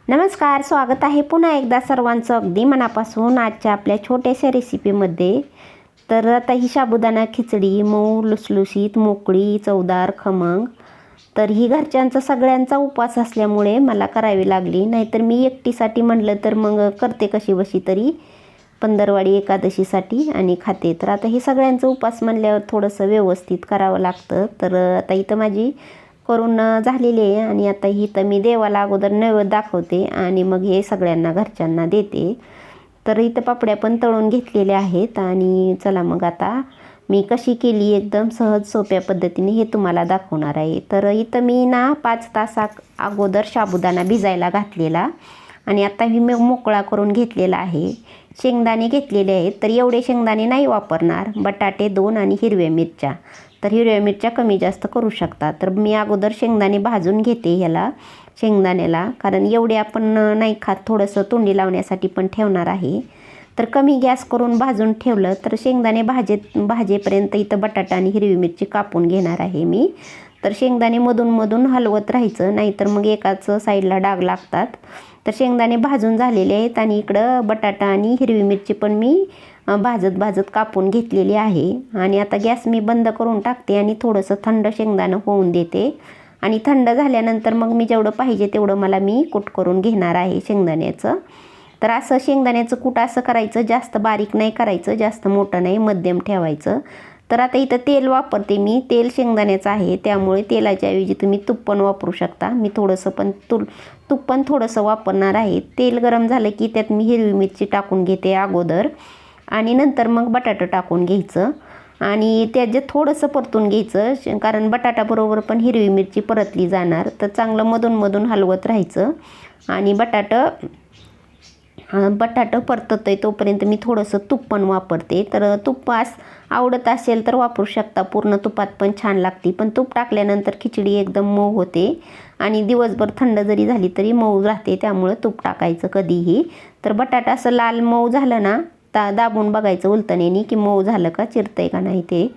नमस्कार, स्वागत आहे पुन्हा एकदा सर्वांचं अगदी मनापासून आजच्या आपल्या छोट्याशा रेसिपीमध्ये। तर आता ही साबुदाणा खिचडी मऊ लुसलुशीत मोकळी चवदार खमंग। तर ही घरच्यांचा सगळ्यांचा उपवास असल्यामुळे मला करावी लागली, नाहीतर मी एकटीसाठी म्हटलं तर मग करते कशी बशी तरी पंधरवाडी एकादशीसाठी आणि खाते। तर आता हे सगळ्यांचा उपवास म्हणल्यावर थोडंसं व्यवस्थित करावं लागतं। तर आता इथं माझी करून झालेली आहे आणि आता ही तर मी देवाला अगोदर नैवेद्य दाखवते आणि मग हे सगळ्यांना घरच्यांना देते। तर इथं पापड्या पण तळून घेतलेल्या आहेत आणि चला मग आता मी कशी केली एकदम सहज सोप्या पद्धतीने हे तुम्हाला दाखवणार आहे। तर इथं मी ना 5 तास अगोदर साबुदाणा भिजायला घातलेला आणि आता ही मोकळा करून घेतलेला आहे। शेंगदाणे घेतलेले आहेत, तर एवढे शेंगदाणे नाही वापरणार, बटाटे 2 आणि हिरव्या मिरच्या। तर हिरव्या मिरच्या कमी जास्त करू शकता। तर मी अगोदर शेंगदाणे भाजून घेते ह्याला शेंगदाण्याला, कारण एवढे आपण नाही खात, थोडंसं तोंडी लावण्यासाठी पण ठेवणार आहे। तर कमी गॅस करून भाजून ठेवलं तर शेंगदाणे भाजेपर्यंत इथं बटाटा आणि हिरवी मिरची कापून घेणार आहे मी। तर शेंगदाणे मधून मधून हलवत राहायचं, नाहीतर मग एकाच साईडला डाग लागतात। तर शेंगदाणे भाजून झालेले आहेत आणि इकडं बटाटा आणि हिरवी मिरची पण मी भाजत कापून घेतलेली आहे। आणि आता गॅस मी बंद करून टाकते आणि थोडंसं थंड शेंगदाणं होऊन देते आणि थंड झाल्यानंतर मग मी जेवढं पाहिजे तेवढं मी कूट करून घेणार आहे शेंगदाण्याचं। तर असं शेंगदाण्याचं कूट असं करायचं, जास्त बारीक नाही करायचं, जास्त मोठं नाही, मध्यम ठेवायचं। तर आता इथं तेल वापरते मी, तेल शेंगदाण्याचं आहे त्यामुळे तेलाच्या ऐवजी तुम्ही तूप पण वापरू शकता। मी थोडंसं पण तूप पण थोडंसं वापरणार आहे। तेल गरम झालं की त्यात मी हिरवी मिरची टाकून घेते अगोदर आणि नंतर मग बटाटा टाकून घ्यायचं आणि त्याच्यात थोडंसं परतून घ्यायचं, कारण बटाटाबरोबर पण हिरवी मिरची परतली जाणार। तर चांगलं मधून मधून हलवत राहायचं आणि बटाटा परतत आहे तोपर्यंत मी थोडंसं तूप पण वापरते। तर तूप आवडत असेल तर वापरू शकता, पूर्ण तुपात पण छान लागते, पण तूप टाकल्यानंतर खिचडी एकदम मऊ होते आणि दिवसभर थंड जरी झाली तरी मऊ राहते, त्यामुळे तूप टाकायचं कधीही। तर बटाटा असं लाल मऊ झालं ना, दाबून बघायचं उलटण्याने की मऊ झालं का, चिरतंय का नाही ते।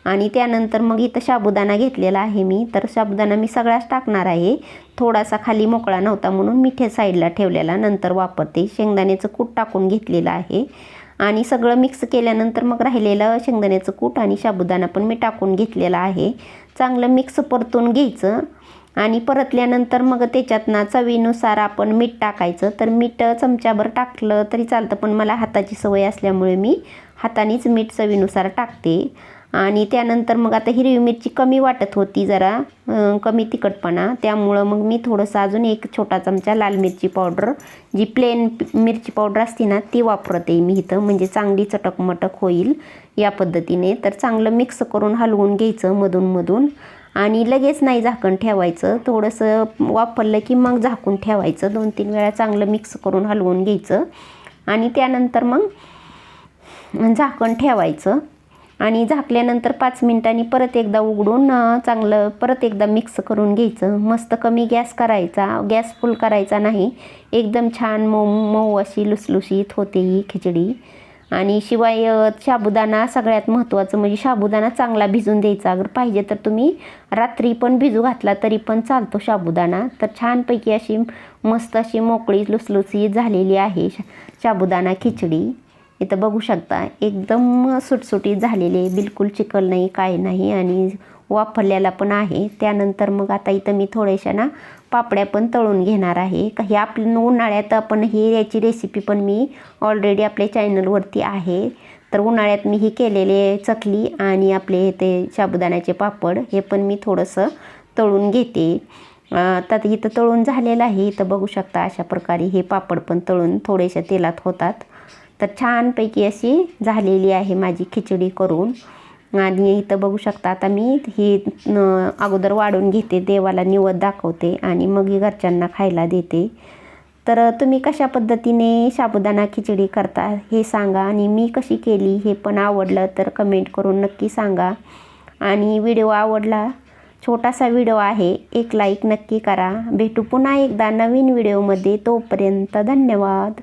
आणि त्यानंतर मग इथं साबुदाणा घेतलेला आहे मी, तर साबुदाणा मी सगळाच टाकणार आहे, थोडासा खाली मोकळा नव्हता म्हणून मी साईडला ठेवलेला, नंतर वापरते। शेंगदाण्याचं कूट टाकून घेतलेलं आहे आणि सगळं मिक्स केल्यानंतर मग राहिलेलं शेंगदाण्याचं कूट आणि साबुदाणा पण मी टाकून घेतलेला आहे। चांगलं मिक्स परतून घ्यायचं आणि परतल्यानंतर मग त्याच्यात ना चवीनुसार आपण मीठ टाकायचं। तर मीठ चमच्याभर टाकलं तरी चालतं, पण मला हाताची सवय असल्यामुळे मी हातानेच मीठ चवीनुसार टाकते। आणि त्यानंतर मग आता हिरवी मिरची कमी वाटत होती, जरा कमी तिखटपणा, त्यामुळं मग मी थोडंसं अजून 1 छोटा चमचा लाल मिरची पावडर, जी प्लेन मिरची पावडर असते ना ती वापरते मी इथं, म्हणजे चांगली चटकमटक होईल या पद्धतीने। तर चांगलं मिक्स करून हलवून घ्यायचं मधून मधून आणि लगेच नाही झाकण ठेवायचं, थोडंसं वाफरलं की मग झाकून ठेवायचं। 2-3 वेळा चांगलं मिक्स करून हलवून घ्यायचं आणि त्यानंतर मग झाकण ठेवायचं आणि झाकल्यानंतर 5 मिनिटांनी परत एकदा उघडून चांगलं परत एकदा मिक्स करून घ्यायचं। मस्त कमी गॅस करायचा, गॅस फुल करायचा नाही, एकदम छान मऊ अशी लुसलुशीत होते ही खिचडी। आणि शिवाय साबुदाणा सगळ्यात महत्त्वाचं म्हणजे साबुदाणा चांगला भिजून द्यायचा, अगर पाहिजे तर तुम्ही रात्री पण भिजू घातला तरी पण चालतो साबुदाणा। तर छानपैकी अशी मस्त अशी मोकळी लुसलुशीत झालेली आहे साबुदाणा खिचडी। इथं बघू शकता एकदम सुटसुटीत झालेले, बिलकुल चिकल नाही काय नाही आणि वाफरलेला पण आहे। त्यानंतर मग आता इथं मी थोड्याशा ना पापड्या पण तळून घेणार आहे। काही आपल्या उन्हाळ्यात आपण याची रेसिपी पण मी ऑलरेडी आपल्या चॅनलवरती आहे। तर उन्हाळ्यात मी ही केलेले चकली आणि आपले ते साबुदाण्याचे पापड हे पण मी थोडंसं तळून घेते। तर इथं तळून झालेलं आहे, इथं बघू शकता अशा प्रकारे हे पापड पण तळून थोड्याशा तेलात होतात। तर छानपैकी अशी झालेली आहे माझी खिचडी करून। आणि इथं बघू शकता आता मी ही अगोदर वाढून घेते, देवाला निवेद्य दाखवते आणि मग ही घरच्यांना खायला देते। तर तुम्ही कशा पद्धतीने साबुदाणा खिचडी करता हे सांगा आणि मी कशी केली हे पण आवडलं तर कमेंट करून नक्की सांगा। आणि व्हिडिओ आवडला, छोटासा व्हिडिओ आहे, 1 लाईक नक्की करा। भेटू पुन्हा एकदा नवीन व्हिडिओमध्ये, तोपर्यंत धन्यवाद।